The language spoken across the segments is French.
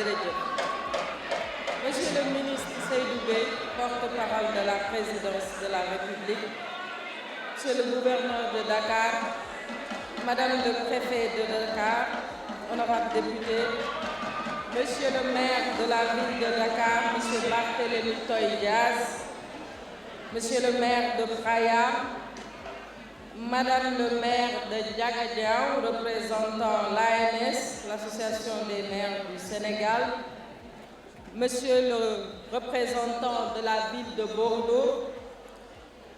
jërëjëf. Monsieur le ministre Seydou Gueye, porte-parole de la présidence de la République, Monsieur le gouverneur de Dakar, Madame le préfet de Dakar, honorable député, Monsieur le maire de la ville de Dakar, Monsieur Barthélémy Toye Dias, Monsieur le maire de Praia, Madame le maire de Diagadjiao, représentant l'AMS, l'Association des maires du Sénégal, Monsieur le représentant de la ville de Bordeaux,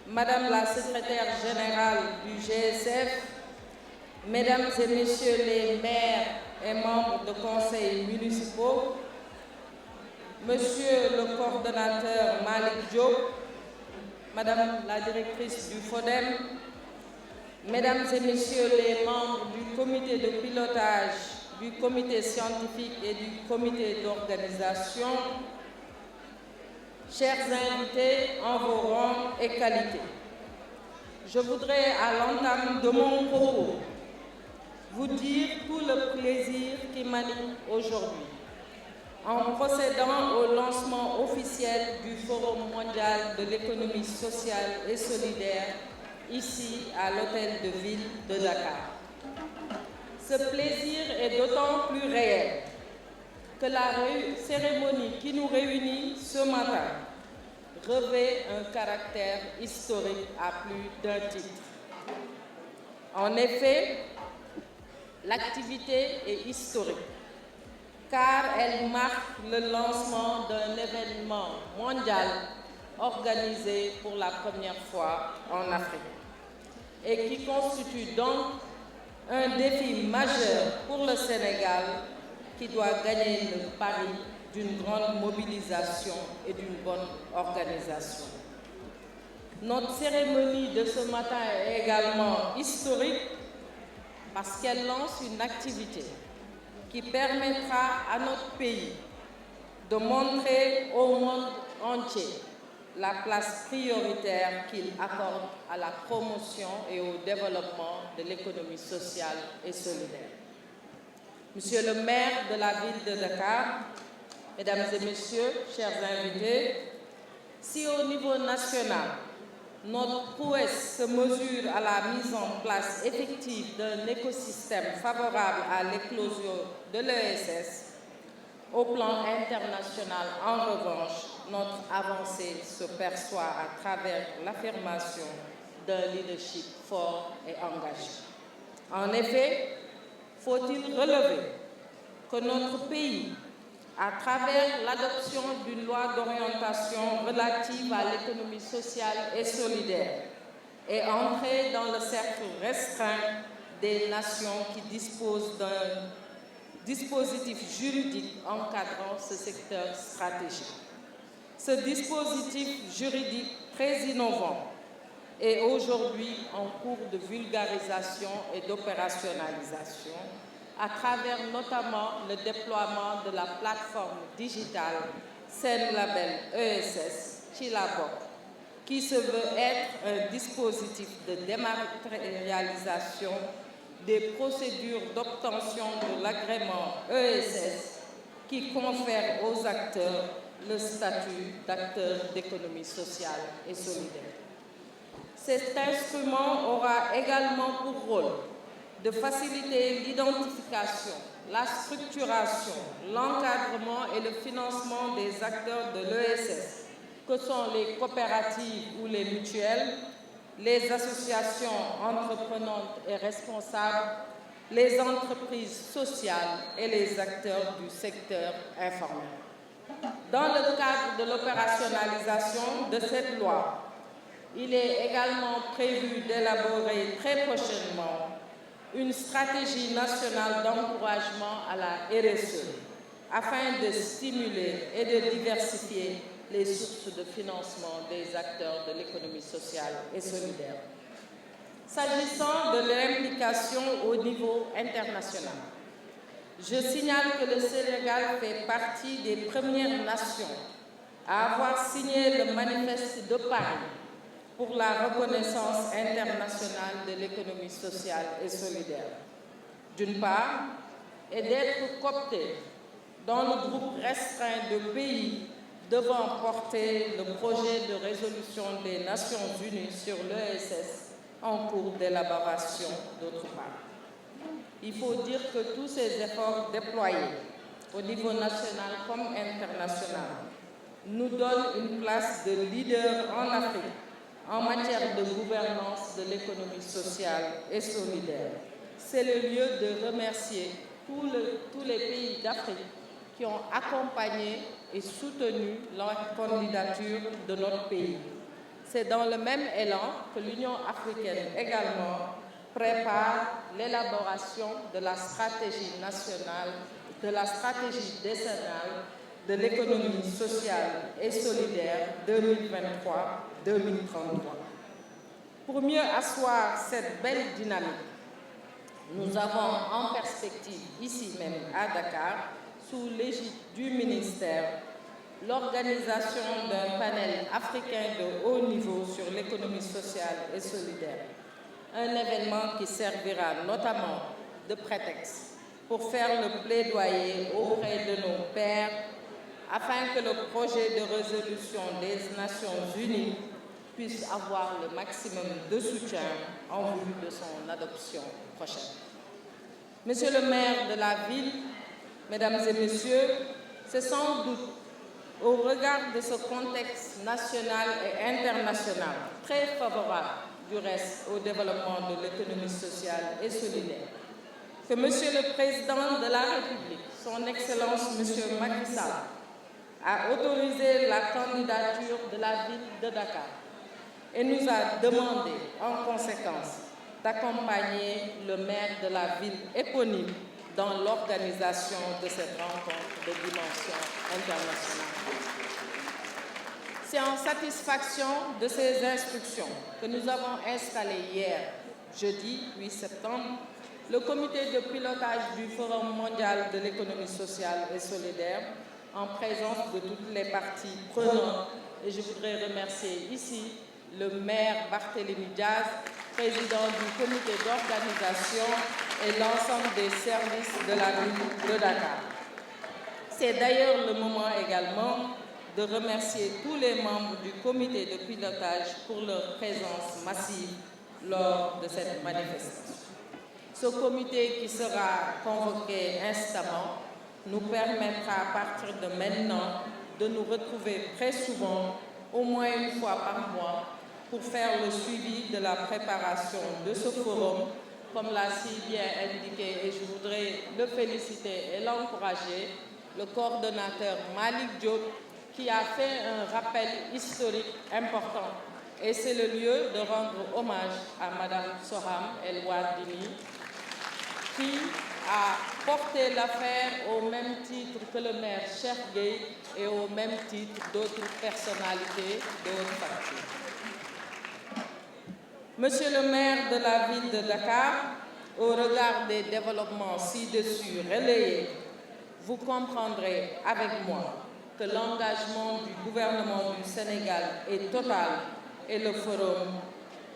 Madame la secrétaire générale du GSF, Mesdames et Messieurs les maires et membres de conseils municipaux, Monsieur le coordonnateur Malick Diop, Madame la directrice du FODEM, Mesdames et Messieurs les membres du comité de pilotage, du comité scientifique et du comité d'organisation, chers invités en vos rangs et qualités, je voudrais à l'entame de mon propos vous dire tout le plaisir qui m'anime aujourd'hui en procédant au lancement officiel du Forum mondial de l'économie sociale et solidaire ici à l'Hôtel de Ville de Dakar. Ce plaisir est d'autant plus réel que la cérémonie qui nous réunit ce matin revêt un caractère historique à plus d'un titre. En effet, l'activité est historique car elle marque le lancement d'un événement mondial organisé pour la première fois en Afrique et qui constitue donc un défi majeur pour le Sénégal qui doit gagner le pari d'une grande mobilisation et d'une bonne organisation. Notre cérémonie de ce matin est également historique parce qu'elle lance une activité qui permettra à notre pays de montrer au monde entier la place prioritaire qu'il accorde à la promotion et au développement de l'économie sociale et solidaire. Monsieur le maire de la ville de Dakar, Mesdames et Messieurs, chers invités, si au niveau national, notre prouesse se mesure à la mise en place effective d'un écosystème favorable à l'éclosion de l'ESS, au plan international, en revanche, notre avancée se perçoit à travers l'affirmation d'un leadership fort et engagé. En effet, faut-il relever que notre pays, à travers l'adoption d'une loi d'orientation relative à l'économie sociale et solidaire, est entré dans le cercle restreint des nations qui disposent d'un dispositif juridique encadrant ce secteur stratégique. Ce dispositif juridique très innovant est aujourd'hui en cours de vulgarisation et d'opérationnalisation à travers notamment le déploiement de la plateforme digitale Sen-Label ESS Chilabok, qui se veut être un dispositif de dématérialisation des procédures d'obtention de l'agrément ESS qui confère aux acteurs le statut d'acteurs d'économie sociale et solidaire. Cet instrument aura également pour rôle de faciliter l'identification, la structuration, l'encadrement et le financement des acteurs de l'ESS, que sont les coopératives ou les mutuelles, les associations entreprenantes et responsables, les entreprises sociales et les acteurs du secteur informel. Dans le cadre de l'opérationnalisation de cette loi, il est également prévu d'élaborer très prochainement une stratégie nationale d'encouragement à la RSE afin de stimuler et de diversifier les sources de financement des acteurs de l'économie sociale et solidaire. S'agissant de l'implication au niveau international, je signale que le Sénégal fait partie des premières nations à avoir signé le manifeste de Paris pour la reconnaissance internationale de l'économie sociale et solidaire, d'une part, et d'être coopté dans le groupe restreint de pays devant porter le projet de résolution des Nations Unies sur l'ESS en cours d'élaboration d'autre part. Il faut dire que tous ces efforts déployés au niveau national comme international nous donnent une place de leader en Afrique en matière de gouvernance de l'économie sociale et solidaire. C'est le lieu de remercier tous les pays d'Afrique qui ont accompagné et soutenu la candidature de notre pays. C'est dans le même élan que l'Union africaine également prépare l'élaboration de la stratégie nationale, de la stratégie décennale de l'économie sociale et solidaire 2023-2033. Pour mieux asseoir cette belle dynamique, nous avons en perspective, ici même à Dakar, sous l'égide du ministère, l'organisation d'un panel africain de haut niveau sur l'économie sociale et solidaire. Un événement qui servira notamment de prétexte pour faire le plaidoyer auprès de nos pairs afin que le projet de résolution des Nations Unies puisse avoir le maximum de soutien en vue de son adoption prochaine. Monsieur le maire de la ville, Mesdames et Messieurs, c'est sans doute au regard de ce contexte national et international très favorable du reste au développement de l'économie sociale et solidaire que Monsieur le Président de la République, Son Excellence Monsieur Macky Sall, a autorisé la candidature de la ville de Dakar et nous a demandé en conséquence d'accompagner le maire de la ville éponyme dans l'organisation de cette rencontre de dimension internationale. C'est en satisfaction de ces instructions que nous avons installé hier, jeudi 8 septembre, le comité de pilotage du Forum mondial de l'économie sociale et solidaire en présence de toutes les parties prenantes. Et je voudrais remercier ici le maire Barthélémy Diaz, président du comité d'organisation et l'ensemble des services de la ville de Dakar. C'est d'ailleurs le moment également de remercier tous les membres du comité de pilotage pour leur présence massive lors de cette manifestation. Ce comité qui sera convoqué instamment nous permettra à partir de maintenant de nous retrouver très souvent, au moins une fois par mois, pour faire le suivi de la préparation de ce forum, comme l'a si bien indiqué, et je voudrais le féliciter et l'encourager, le coordonnateur Malik Diop, qui a fait un rappel historique important. Et c'est le lieu de rendre hommage à Madame Soham El Wardini, qui a porté l'affaire au même titre que le maire Cheikh Gueye et au même titre d'autres personnalités de haute facture. Monsieur le maire de la ville de Dakar, au regard des développements ci-dessus relayés, vous comprendrez avec moi que l'engagement du gouvernement du Sénégal est total et le forum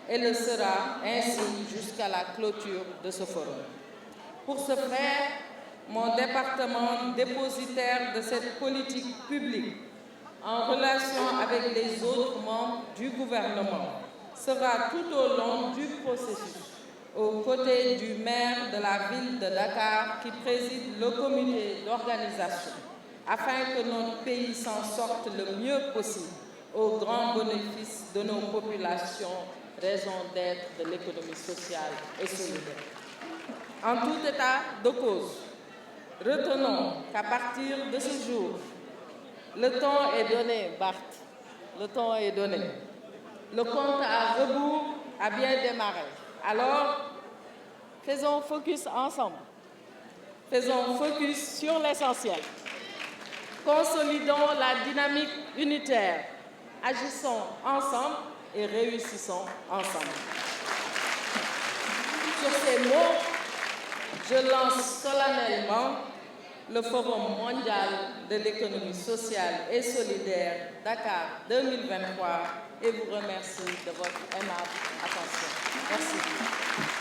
et le sera ainsi jusqu'à la clôture de ce forum. Pour ce faire, mon département dépositaire de cette politique publique en relation avec les autres membres du gouvernement sera tout au long du processus aux côtés du maire de la ville de Dakar qui préside le comité d'organisation afin que notre pays s'en sorte le mieux possible au grand bénéfice de nos populations, raison d'être de l'économie sociale et solidaire. En tout état de cause, retenons qu'à partir de ce jour, le temps est donné, Bart, le temps est donné. Le compte à rebours a bien démarré. Alors, faisons focus ensemble. Faisons focus sur l'essentiel. Consolidons la dynamique unitaire. Agissons ensemble et réussissons ensemble. Sur ces mots, je lance solennellement le Forum mondial de l'économie sociale et solidaire Dakar 2023 et vous remercie de votre aimable attention. Merci.